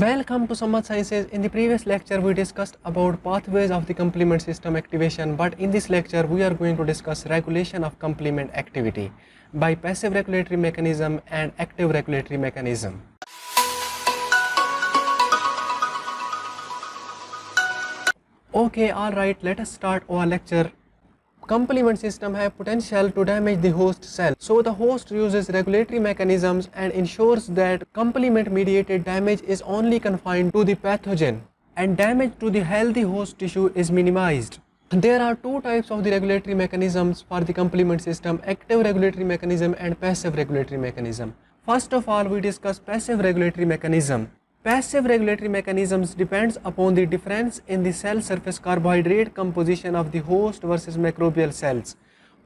Welcome to Sammat Sciences. In the previous lecture we discussed about pathways of the complement system activation, but in this lecture we are going to discuss regulation of complement activity by passive regulatory mechanism and active regulatory mechanism. Okay, alright, let us start our lecture. Complement system have potential to damage the host cell. So the host uses regulatory mechanisms and ensures that complement mediated damage is only confined to the pathogen and damage to the healthy host tissue is minimized. There are two types of the regulatory mechanisms for the complement system: active regulatory mechanism and passive regulatory mechanism. First of all, we discuss passive regulatory mechanism. Passive regulatory mechanisms depends upon the difference in the cell surface carbohydrate composition of the host versus microbial cells.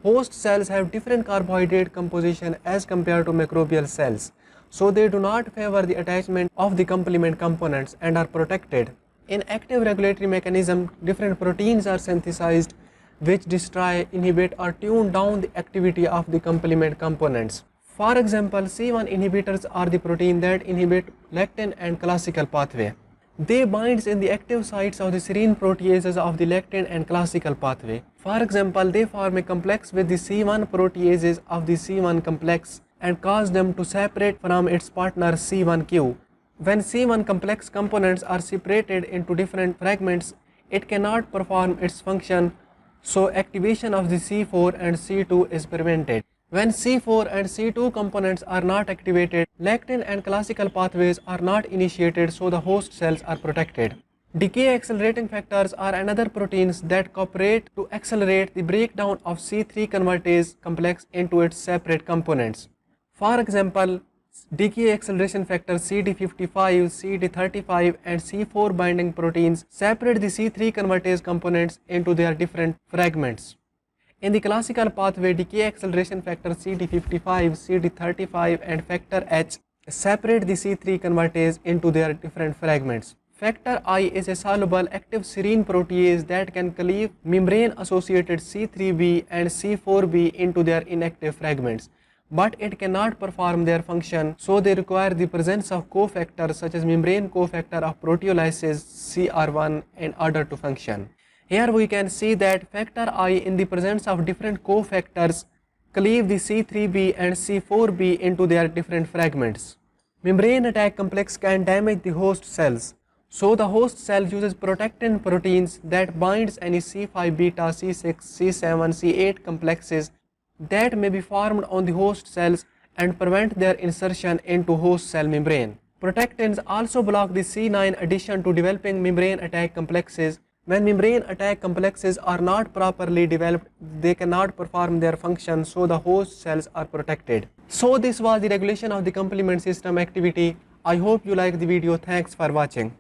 Host cells have different carbohydrate composition as compared to microbial cells, so they do not favor the attachment of the complement components and are protected. In active regulatory mechanism, different proteins are synthesized which destroy, inhibit or tune down the activity of the complement components. For example, C1 inhibitors are the protein that inhibit lectin and classical pathway. They binds in the active sites of the serine proteases of the lectin and classical pathway. For example, they form a complex with the C1 proteases of the C1 complex and cause them to separate from its partner C1q. When C1 complex components are separated into different fragments, it cannot perform its function, so activation of the C4 and C2 is prevented. When C4 and C2 components are not activated, lectin and classical pathways are not initiated, so the host cells are protected. Decay accelerating factors are another proteins that cooperate to accelerate the breakdown of C3 convertase complex into its separate components. For example, decay acceleration factor CD55, CD35 and C4 binding proteins separate the C3 convertase components into their different fragments. In the classical pathway, decay acceleration factor CD55, CD35 and factor H separate the C3 convertase into their different fragments. Factor I is a soluble active serine protease that can cleave membrane associated C3b and C4b into their inactive fragments, but it cannot perform their function, so they require the presence of cofactors such as membrane cofactor of proteolysis CR1 in order to function. Here we can see that factor I in the presence of different cofactors cleave the C3b and C4b into their different fragments. Membrane attack complex can damage the host cells, so the host cell uses protectin proteins that binds any C5 beta, C6, C7, C8 complexes that may be formed on the host cells and prevent their insertion into host cell membrane. Protectins also block the C9 addition to developing membrane attack complexes. When membrane attack complexes are not properly developed, they cannot perform their function, so the host cells are protected. So this was the regulation of the complement system activity. I hope you like the video. Thanks for watching.